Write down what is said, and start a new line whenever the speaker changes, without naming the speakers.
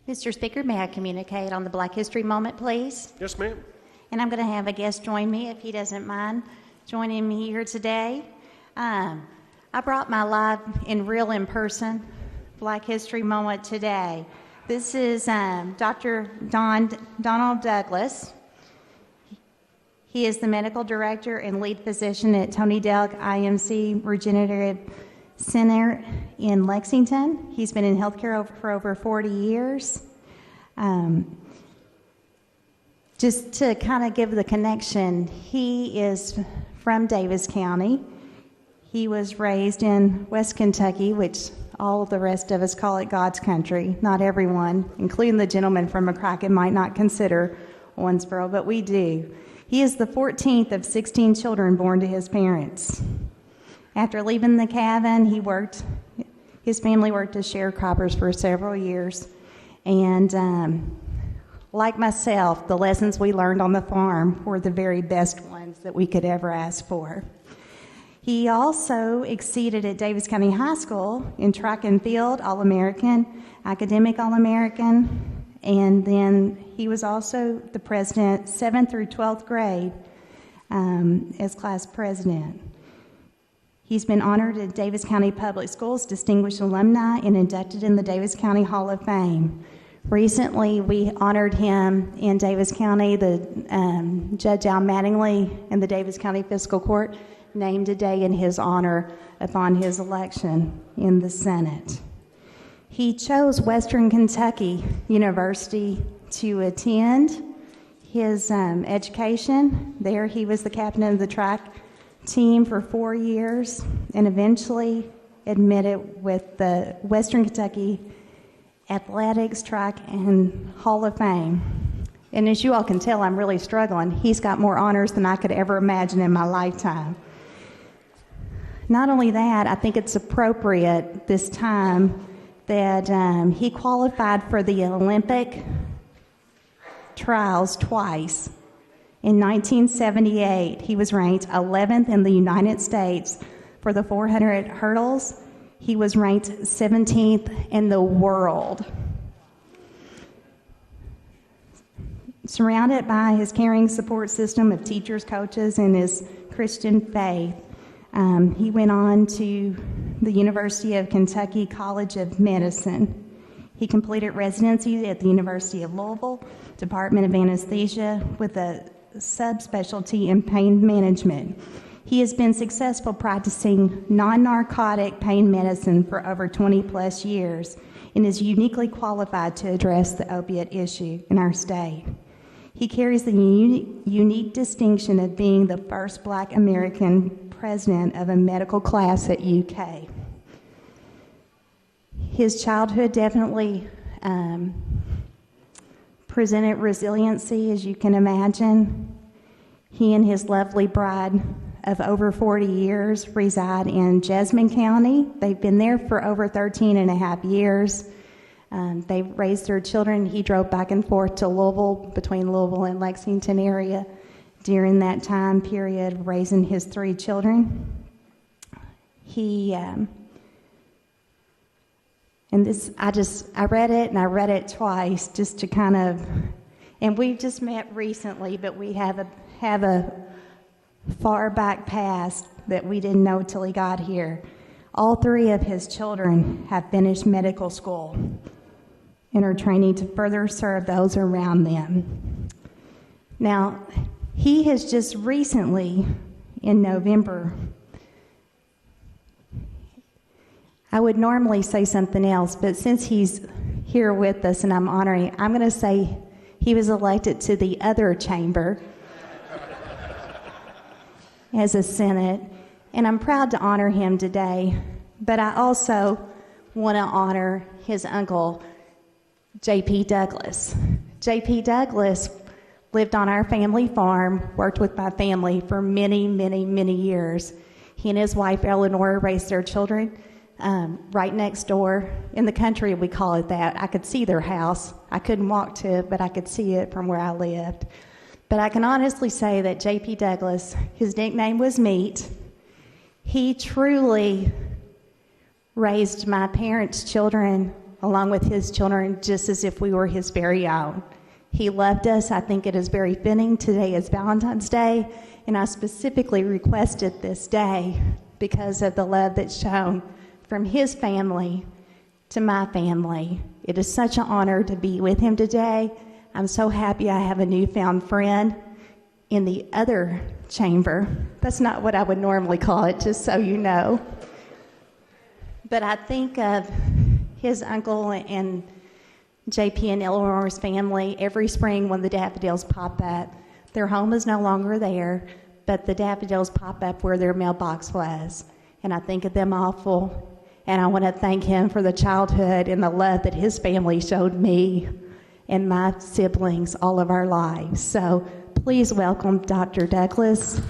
Mr. Speaker, may I communicate on the Black History Moment, please?
Yes, ma'am.
And I'm going to have a guest join me, if he doesn't mind joining me here today. I brought my live and real in-person Black History Moment today. This is Dr. Donald Douglas. He is the medical director and lead physician at Tony Delk IMC Regenerative Center in Lexington. He's been in healthcare for over 40 years. Just to kind of give the connection, he is from Davis County. He was raised in West Kentucky, which all of the rest of us call it God's country. Not everyone, including the gentleman from McCracken, might not consider Owensboro, but we do. He is the 14th of 16 children born to his parents. After leaving the cabin, his family worked as sharecroppers for several years. And like myself, the lessons we learned on the farm were the very best ones that we could ever ask for. He also exceeded at Davis County High School in track and field, All-American, academic All-American, and then he was also the president 7th through 12th grade as class president. He's been honored at Davis County Public Schools Distinguished Alumni and inducted in the Davis County Hall of Fame. Recently, we honored him in Davis County. The Judge Al Mattingly and the Davis County Fiscal Court named a day in his honor upon his election in the Senate. He chose Western Kentucky University to attend his education. There he was the captain of the track team for 4 years and eventually admitted with the Western Kentucky Athletics, Track, and Hall of Fame. And as you all can tell, I'm really struggling. He's got more honors than I could ever imagine in my lifetime. Not only that, I think it's appropriate this time that he qualified for the Olympic trials twice. In 1978, he was ranked 11th in the United States for the 400 hurdles. He was ranked 17th in the world. Surrounded by his caring support system of teachers, coaches, and his Christian faith, he went on to the University of Kentucky College of Medicine. He completed residency at the University of Louisville, Department of Anesthesia, with a subspecialty in pain management. He has been successful practicing non-narcotic pain medicine for over 20 plus years and is uniquely qualified to address the opiate issue in our state. He carries the unique distinction of being the first Black American president of a medical class at UK. His childhood definitely presented resiliency, as you can imagine. He and his lovely bride of over 40 years reside in Jessamine County. They've been there for over 13 and a half years. They've raised their children. He drove back and forth to Louisville, between Louisville and Lexington area during that time period, raising his 3 children. I read it and I read it twice just to kind of, and we've just met recently, but we have a far back past that we didn't know till he got here. All 3 of his children have finished medical school and are training to further serve those around them. Now, he has just recently, in November, I would normally say something else, but since he's here with us and I'm honoring, I'm going to say he was elected to the other chamber as a Senate, and I'm proud to honor him today, but I also want to honor his uncle, J.P. Douglas. J.P. Douglas lived on our family farm, worked with my family for many, many, many years. He and his wife, Eleanor, raised their children right next door. In the country, we call it that. I could see their house. I couldn't walk to it, but I could see it from where I lived. But I can honestly say that J.P. Douglas, his nickname was Meat. He truly raised my parents' children along with his children, just as if we were his very own. He loved us. I think it is very fitting. Today is Valentine's Day, and I specifically requested this day because of the love that's shown from his family to my family. It is such an honor to be with him today. I'm so happy I have a newfound friend in the other chamber. That's not what I would normally call it, just so you know. But I think of his uncle and JP and Eleanor's family every spring when the daffodils pop up. Their home is no longer there, but the daffodils pop up where their mailbox was. And I think of them awful. And I want to thank him for the childhood and the love that his family showed me and my siblings all of our lives. So please welcome Dr. Douglas.